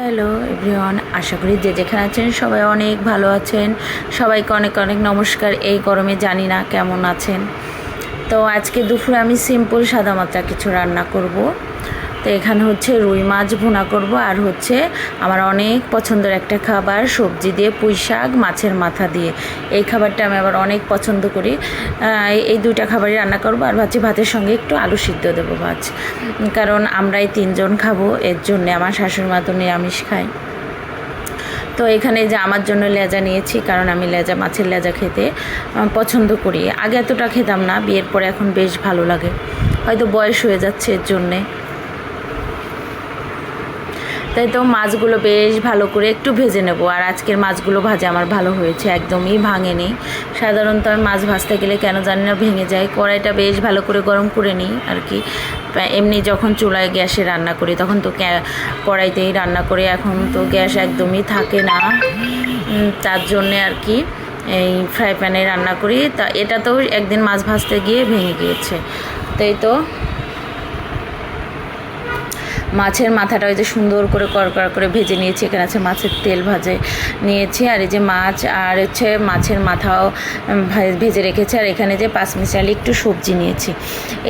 Hello everyone, আশা করি যে যেখানে আছেন সবাই অনেক ভালো আছেন। সবাইকে অনেক অনেক নমস্কার। এই গরমে জানি না কেমন আছেন। তো আজকে দুপুরে আমি সিম্পল সাদামাটা কিছু রান্না করব। তো এখানে হচ্ছে রুই মাছ ভুনা করব, আর হচ্ছে আমার অনেক পছন্দের একটা খাবার সবজি দিয়ে পুঁই শাক মাছের মাথা দিয়ে। এই খাবারটা আমি আবার অনেক পছন্দ করি। এই দুইটা খাবারই রান্না করব, আর ভাবছি ভাতের সঙ্গে একটু আলু সিদ্ধ দেবো মাছ, কারণ আমরাই তিনজন খাবো। এর জন্যে আমার শাশুড়ি মা তো নিরামিষ খায়। তো এখানে যে আমার জন্য লেজা নিয়েছি, কারণ আমি লেজা মাছের লেজা খেতে পছন্দ করি। আগে এতটা খেতাম না, বিয়ের পরে এখন বেশ ভালো লাগে, হয়তো বয়স হয়ে যাচ্ছে এর জন্যে। তাই তো মাছগুলো বেশ ভালো করে একটু ভেজে নেব। আর আজকের মাছগুলো ভাজা আমার ভালো হয়েছে, একদমই ভাঙেনি। সাধারণত আমি মাছ ভাজতে গেলে কেন জানি না ভেঙে যায়। কড়াইটা বেশ ভালো করে গরম করে নিই আর কি। এমনি যখন চুলায় গ্যাসে রান্না করি তখন তো কড়াইতেই রান্না করি, এখন তো গ্যাস একদমই থাকে না, তার জন্যে আর কি এই ফ্রাই প্যানে রান্না করি। তা এটা তো একদিন মাছ ভাজতে গিয়ে ভেঙে গিয়েছে। তাই তো মাছের মাথাটা ওই যে সুন্দর করে কড়কড়া করে ভেজে নিয়েছি। এখানে আছে মাছের তেল ভাজে নিয়েছি, আর এই যে মাছ আর হচ্ছে মাছের মাথাও ভেজে রেখেছি। আর এখানে যে পাঁচমিশালি একটু সবজি নিয়েছি।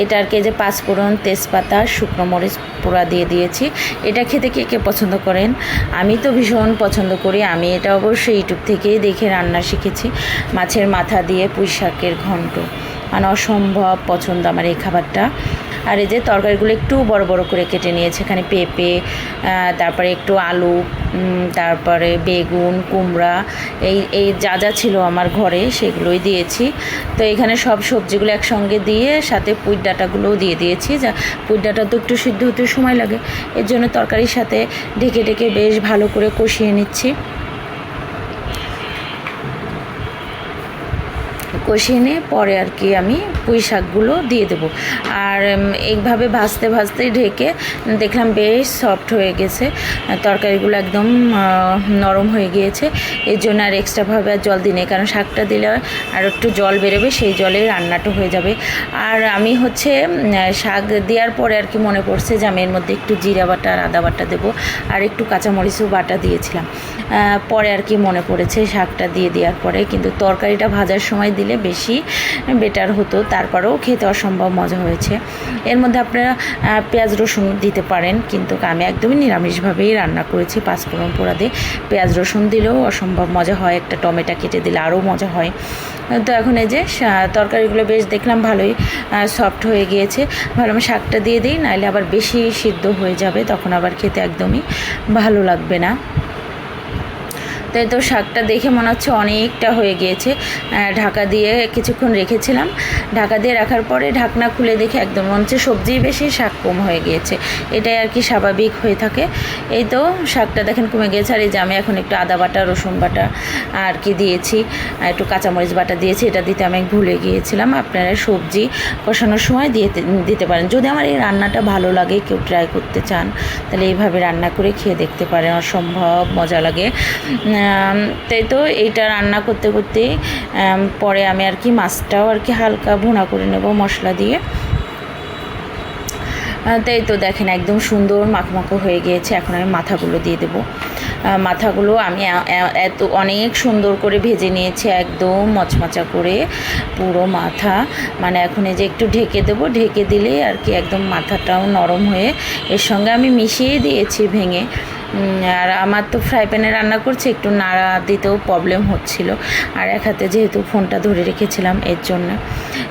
এটা আর কি যে পাঁচফোড়ন, তেজপাতা, শুকনো মরিচ পোড়া দিয়ে দিয়েছি। এটা খেতে কে কে পছন্দ করেন? আমি তো ভীষণ পছন্দ করি। আমি এটা অবশ্যই ইউটিউব থেকেই দেখে রান্না শিখেছি। মাছের মাথা দিয়ে পুঁই শাকের ঘন্ট, মানে অসম্ভব পছন্দ আমার এই খাবারটা। আর এই যে তরকারিগুলো একটু বড় বড় করে কেটে নিয়েছে। এখানে পেঁপে, তারপরে একটু আলু, তারপরে বেগুন, কুমড়া, এই যা যা ছিল আমার ঘরে সেগুলোই দিয়েছি। তো এখানে সব সবজিগুলো একসঙ্গে দিয়ে সাথে পুঁই ডাঁটাগুলোও দিয়ে দিয়েছি। যা পুঁই ডাঁটা তো একটু সিদ্ধ হতে সময় লাগে, এর জন্য তরকারির সাথে ঢেকে ঢেকে বেশ ভালো করে কষিয়ে নিচ্ছি। কষিয়ে নিয়ে পরে আর কি আমি পুঁই শাকগুলো দিয়ে দেবো। আর এইভাবে ভাজতে ভাজতে ঢেকে দেখলাম বেশ সফট হয়ে গেছে, তরকারিগুলো একদম নরম হয়ে গিয়েছে। এর জন্য আর এক্সট্রাভাবে আর জল দিই নেই, কারণ শাকটা দিলে আর একটু জল বেরোবে, সেই জলে রান্নাটা হয়ে যাবে। আর আমি হচ্ছে শাক দেওয়ার পরে আর কি মনে পড়ছে যে আমি এর মধ্যে একটু জিরা বাটা আর আদা বাটা দেবো, আর একটু কাঁচামরিচও বাটা দিয়েছিলাম। পরে আর কি মনে পড়েছে শাকটা দিয়ে দেওয়ার পরে, কিন্তু তরকারিটা ভাজার সময় দিলে বেশি বেটার হতো। তারপরেও খেতে অসম্ভব মজা হয়েছে। এর মধ্যে আপনারা পেঁয়াজ রসুন দিতে পারেন, কিন্তু আমি একদমই নিরামিষভাবেই রান্না করেছি। পাঁচফোড়ন পোড়া দিয়ে পেঁয়াজ রসুন দিলেও অসম্ভব মজা হয়, একটা টমেটো কেটে দিলে আরও মজা হয়। তো এখন এই যে তরকারিগুলো বেশ দেখলাম ভালোই সফট হয়ে গিয়েছে। ভালো আমি শাকটা দিয়ে দিই, নাহলে আবার বেশি সিদ্ধ হয়ে যাবে, তখন আবার খেতে একদমই ভালো লাগবে না। তাই তো শাকটা দেখে মনে হচ্ছে অনেকটা হয়ে গিয়েছে। ঢাকা দিয়ে কিছুক্ষণ রেখেছিলাম, ঢাকা দিয়ে রাখার পরে ঢাকনা খুলে দেখে একদম মনে হচ্ছে সবজি বেশি শাক কম হয়ে গিয়েছে। এটাই আর কি স্বাভাবিক হয়ে থাকে। এই তো শাকটা দেখেন কমে গিয়েছে। আর এই যে আমি এখন একটু আদা বাটা, রসুন বাটা আর কি দিয়েছি, একটু কাঁচামরিচ বাটা দিয়েছি। এটা দিতে আমি ভুলে গিয়েছিলাম। আপনারা সবজি কষানোর সময় দিতে পারেন। যদি আমার এই রান্নাটা ভালো লাগে, কেউ ট্রাই করতে চান, তাহলে এইভাবে রান্না করে খেয়ে দেখতে পারেন, অসম্ভব মজা লাগে। তাই তো এইটা রান্না করতে করতে পরে আমি আর কি মাছটাও আর কি হালকা ভুনা করে নেব মশলা দিয়ে। তাই তো দেখেন একদম সুন্দর মাখমাখো হয়ে গিয়েছে। এখন আমি মাথাগুলো দিয়ে দেবো। মাথাগুলো আমি এত অনেক সুন্দর করে ভেজে নিয়েছি, একদম মচমচা করে পুরো মাথা। মানে এখন এই যে একটু ঢেকে দেবো, ঢেকে দিলে আর কি একদম মাথাটাও নরম হয়ে এর সঙ্গে আমি মিশিয়ে দিয়েছি ভেঙে। আর আমার তো ফ্রাই প্যানে রান্না করছি, একটু নাড়া দিতেও প্রবলেম হচ্ছিল, আর এক হাতে যেহেতু ফোনটা ধরে রেখেছিলাম এর জন্য।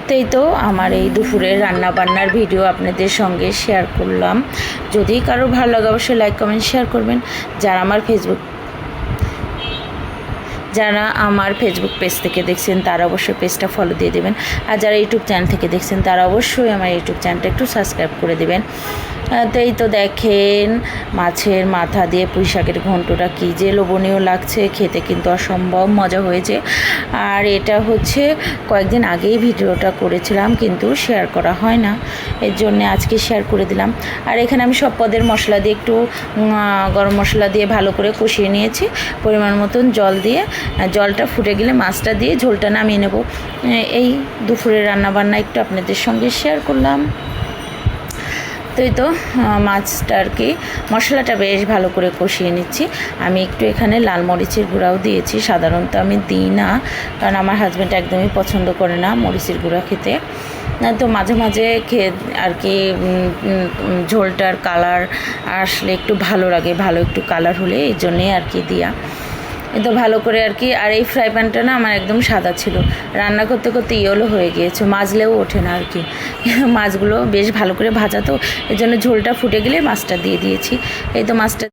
তাই তো আমার এই দুপুরের রান্না বান্নার ভিডিও আপনাদের সঙ্গে শেয়ার করলাম। যদি কারো ভালো লাগে অবশ্যই লাইক কমেন্ট শেয়ার করবেন। যারা আমার ফেসবুক পেজ থেকে দেখছেন তারা অবশ্যই পেজটা ফলো দিয়ে দেবেন, আর যারা ইউটিউব চ্যানেল থেকে দেখছেন তারা অবশ্যই আমার ইউটিউব চ্যানেলটা একটু সাবস্ক্রাইব করে দেবেন। তাই তো দেখেন মাছের মাথা দিয়ে পুঁই শাকের ঘন্টটা কী যে লোভনীয় লাগছে, খেতে কিন্তু অসম্ভব মজা হয়েছে। আর এটা হচ্ছে কয়েকদিন আগেই ভিডিওটা করেছিলাম, কিন্তু শেয়ার করা হয় না, এর জন্যে আজকে শেয়ার করে দিলাম। আর এখানে আমি সব পদের মশলা দিয়ে একটু গরম মশলা দিয়ে ভালো করে কষিয়ে নিয়েছি, পরিমাণ মতন জল দিয়ে। জলটা ফুটে গেলে মাছটা দিয়ে ঝোলটা নামিয়ে নেব। এই দুপুরের রান্নাবান্না একটু আপনাদের সঙ্গে শেয়ার করলাম। এই তো মাছটা আর কি মশলাটা বেশ ভালো করে কষিয়ে নিচ্ছি। আমি একটু এখানে লাল মরিচের গুঁড়াও দিয়েছি, সাধারণত আমি দিই না কারণ আমার হাজব্যান্ড একদমই পছন্দ করে না মরিচের গুঁড়া খেতে। না তো মাঝে মাঝে খেয়ে আর কি ঝোলটার কালার আসলে একটু ভালো লাগে, ভালো একটু কালার হলে এই জন্যেই আর কি দিয়া। তো ভালো করে আর কি। আর এই ফ্রাই প্যানটা না আমার একদম সাদা ছিল, রান্না করতে করতে ইয়েলো হয়ে গিয়েছে, মাজলেও ওঠে না আর কি। মাছগুলো বেশ ভালো করে ভাজা তো, এই জন্য ঝোলটা ফুটে গেলে মাছটা দিয়ে দিয়েছি। এই তো মাছটা